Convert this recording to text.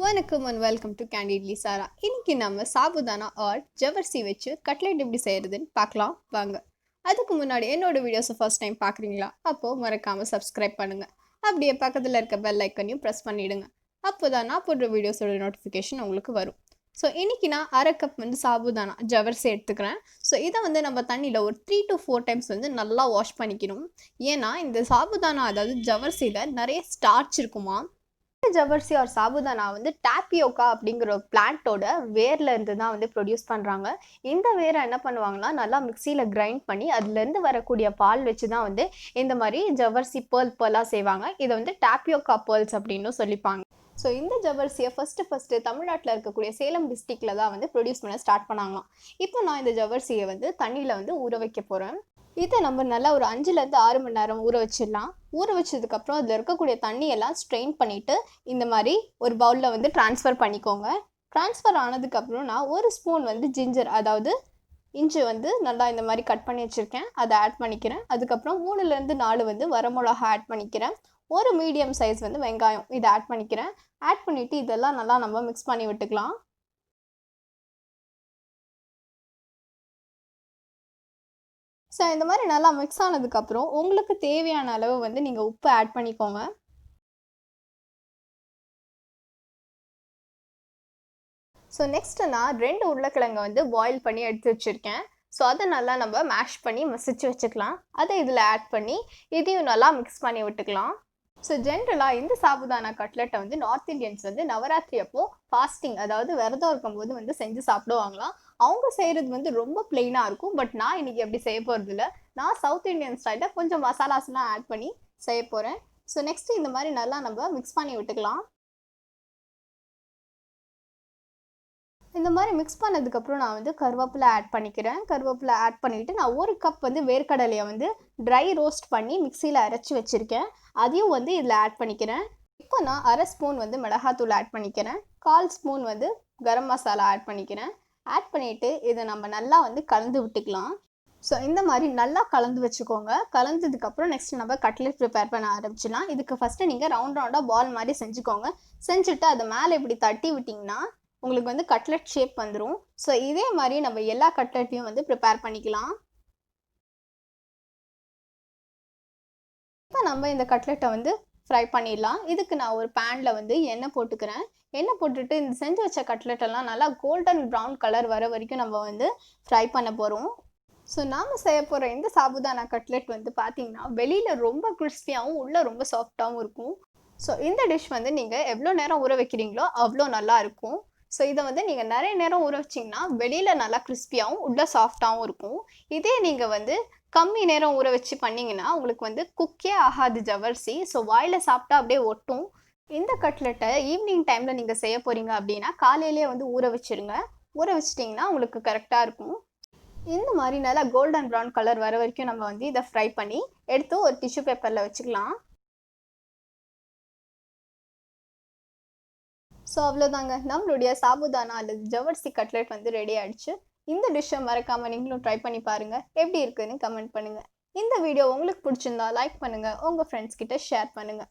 வணக்கம் and welcome to Candidly Sara. இன்னைக்கு நம்ம சாபுதானா ஆர் ஜவர்சி வச்சு கட்லெட் எப்படி செய்யறதுன்னு பார்க்கலாம் வாங்க. அதுக்கு முன்னாடி என்னோட வீடியோஸை ஃபர்ஸ்ட் டைம் பார்க்குறீங்களா? அப்போது மறக்காமல் சப்ஸ்கிரைப் பண்ணுங்கள். அப்படியே பக்கத்தில் இருக்க பெல் ஐக்கனையும் ப்ரெஸ் பண்ணிவிடுங்க. அப்போ தான் நான் போடுற வீடியோஸோட நோட்டிஃபிகேஷன் உங்களுக்கு வரும். ஸோ இன்றைக்கி நான் அரை கப் சாபுதானா ஜவர்சி எடுத்துக்கிறேன். ஸோ இதை நம்ம தண்ணியில் ஒரு 3 to 4 டைம்ஸ் நல்லா வாஷ் பண்ணிக்கணும். ஏன்னா இந்த சாபுதானா அதாவது ஜவர்சியில் நிறைய ஸ்டார்ச் இருக்குமா. ஜவர்சி ஆர் சாபுதானா டாப்பியோக்கா அப்படிங்கிற ஒரு பிளான்ட்டோட வேர்ல இருந்து தான் ப்ரொடியூஸ் பண்ணுறாங்க. இந்த வேரை என்ன பண்ணுவாங்கன்னா நல்லா மிக்சியில் கிரைண்ட் பண்ணி அதுலேருந்து வரக்கூடிய பால் வச்சு தான் இந்த மாதிரி ஜவர்சி பேர்லாக செய்வாங்க. இதை டாப்பியோக்கா பேர்ல்ஸ் அப்படின்னு சொல்லிப்பாங்க. ஸோ இந்த ஜவர்சியை ஃபஸ்ட்டு தமிழ்நாட்டில் இருக்கக்கூடிய சேலம் டிஸ்ட்ரிக்டில் தான் ப்ரொடியூஸ் பண்ண ஸ்டார்ட் பண்ணாங்களாம். இப்போ நான் இந்த ஜவர்சியை தண்ணியில் ஊற வைக்க போகிறேன். இதை நம்ம நல்லா ஒரு 5லேருந்து 6 மணி நேரம் ஊற வச்சிடலாம். ஊற வச்சதுக்கப்புறம் அதில் இருக்கக்கூடிய தண்ணியெல்லாம் ஸ்ட்ரெயின் பண்ணிவிட்டு இந்த மாதிரி ஒரு பவுலில் ட்ரான்ஸ்ஃபர் பண்ணிக்கோங்க. ட்ரான்ஸ்ஃபர் ஆனதுக்கப்புறம் நான் ஒரு ஸ்பூன் ஜிஞ்சர் அதாவது இஞ்சி நல்லா இந்த மாதிரி கட் பண்ணி வச்சுருக்கேன், அதை ஆட் பண்ணிக்கிறேன். அதுக்கப்புறம் 3லேருந்து 4 வரமிளகா ஆட் பண்ணிக்கிறேன். ஒரு மீடியம் சைஸ் வெங்காயம் இதை ஆட் பண்ணிக்கிறேன். ஆட் பண்ணிவிட்டு இதெல்லாம் நல்லா நம்ம மிக்ஸ் பண்ணி விட்டுக்கலாம். ஸோ இந்த மாதிரி நல்லா மிக்ஸ் ஆனதுக்கப்புறம் உங்களுக்கு தேவையான அளவு நீங்கள் உப்பு ஆட் பண்ணிக்கோங்க. ஸோ நெக்ஸ்ட்டு நான் 2 உருளைக்கிழங்கை பாயில் பண்ணி எடுத்து வச்சுருக்கேன். ஸோ அதை நல்லா நம்ம மேஷ் பண்ணி மசிச்சு வச்சுக்கலாம். அதை இதில் ஆட் பண்ணி இதையும் நல்லா மிக்ஸ் பண்ணி விட்டுக்கலாம். ஸோ ஜென்ரலாக இந்த சாபுதானா கட்லெட்டை நார்த் இந்தியன்ஸ் நவராத்திரி அப்போது ஃபாஸ்டிங் அதாவது விரதம் இருக்கும்போது செஞ்சு சாப்பிடுவாங்களாம். அவங்க செய்கிறது ரொம்ப பிளெயினாக இருக்கும். பட் நான் இன்றைக்கி எப்படி செய்ய போகிறது இல்லை. நான் சவுத் இந்தியன் ஸ்டைலில் கொஞ்சம் மசாலாஸ்லாம் ஆட் பண்ணி செய்ய போகிறேன். ஸோ நெக்ஸ்ட்டு இந்த மாதிரி நல்லா நம்ம மிக்ஸ் பண்ணி விட்டுக்கலாம். இந்த மாதிரி மிக்ஸ் பண்ணதுக்கப்புறம் நான் கருவேப்பிலை ஆட் பண்ணிக்கிறேன். கருவேப்பிலை ஆட் பண்ணிவிட்டு நான் ஒரு கப் வேர்க்கடலையை ட்ரை ரோஸ்ட் பண்ணி மிக்சியில் அரைச்சி வச்சுருக்கேன். அதையும் இதில் ஆட் பண்ணிக்கிறேன். இப்போ நான் அரை ஸ்பூன் மிளகாத்தூள் ஆட் பண்ணிக்கிறேன். 1/4 ஸ்பூன் கரம் மசாலா ஆட் பண்ணிக்கிறேன். ஆட் பண்ணிவிட்டு இதை நம்ம நல்லா கலந்து விட்டுக்கலாம். ஸோ இந்த மாதிரி நல்லா கலந்து வச்சுக்கோங்க. கலந்ததுக்கப்புறம் நெக்ஸ்ட் நம்ம கட்லெட் ப்ரிப்பேர் பண்ண ஆரம்பிச்சிடலாம். இதுக்கு ஃபஸ்ட்டு நீங்கள் ரவுண்டாக பால் மாதிரி செஞ்சுக்கோங்க. செஞ்சுட்டு அதை மேலே இப்படி தட்டி விட்டிங்கன்னா உங்களுக்கு கட்லெட் ஷேப் வந்துடும். ஸோ இதே மாதிரி நம்ம எல்லா கட்லெட்டையும் ப்ரிப்பேர் பண்ணிக்கலாம். இப்போ நம்ம இந்த கட்லெட்டை ஃப்ரை பண்ணிடலாம். இதுக்கு நான் ஒரு பேனில் எண்ணெய் போட்டுக்கிறேன். எண்ணெய் போட்டுட்டு இந்த செஞ்சு வச்ச கட்லெட்டெல்லாம் நல்லா கோல்டன் ப்ரௌன் கலர் வர வரைக்கும் நம்ம ஃப்ரை பண்ண போகிறோம். ஸோ நாம் செய்ய போகிற இந்த சாபுதானா கட்லெட் பார்த்தீங்கன்னா வெளியில் ரொம்ப கிறிஸ்பியாகவும் உள்ளே ரொம்ப சாஃப்டாகவும் இருக்கும். ஸோ இந்த டிஷ் நீங்கள் எவ்வளோ நேரம் ஊற வைக்கிறீங்களோ அவ்வளோ நல்லா இருக்கும். ஸோ இதை நீங்கள் நிறைய நேரம் ஊற வச்சிங்கன்னா வெளியில் நல்லா கிறிஸ்பியாகவும் உள்ளே சாஃப்டாகவும் இருக்கும். இதே நீங்கள் கம்மி நேரம் ஊற வச்சு பண்ணிங்கன்னா உங்களுக்கு குக்கே ஆகாது ஜவர்சி. ஸோ வாயில் சாப்பிட்டா அப்படியே ஒட்டும். இந்த கட்லெட்டை ஈவினிங் டைமில் நீங்கள் செய்ய போகிறீங்க அப்படின்னா காலையிலே ஊற வச்சுருங்க. ஊற வச்சிட்டிங்கன்னா உங்களுக்கு கரெக்டாக இருக்கும். இந்த மாதிரி நல்லா கோல்டன் ப்ரௌன் கலர் வர வரைக்கும் நம்ம இதை ஃப்ரை பண்ணி எடுத்து ஒரு டிஷ்யூ பேப்பரில் வச்சுக்கலாம். ஸோ அவ்வளோதாங்க, நம்மளுடைய சாபுதானா அல்லது ஜவர்சி கட்லெட் ரெடி ஆகிடுச்சு. இந்த டிஷ்ஷை மறக்காமல் நீங்களும் ட்ரை பண்ணி பாருங்கள். எப்படி இருக்குதுன்னு கமெண்ட் பண்ணுங்கள். இந்த வீடியோ உங்களுக்கு பிடிச்சிருந்தா லைக் பண்ணுங்கள், உங்கள் ஃப்ரெண்ட்ஸ் கிட்ட ஷேர் பண்ணுங்கள்.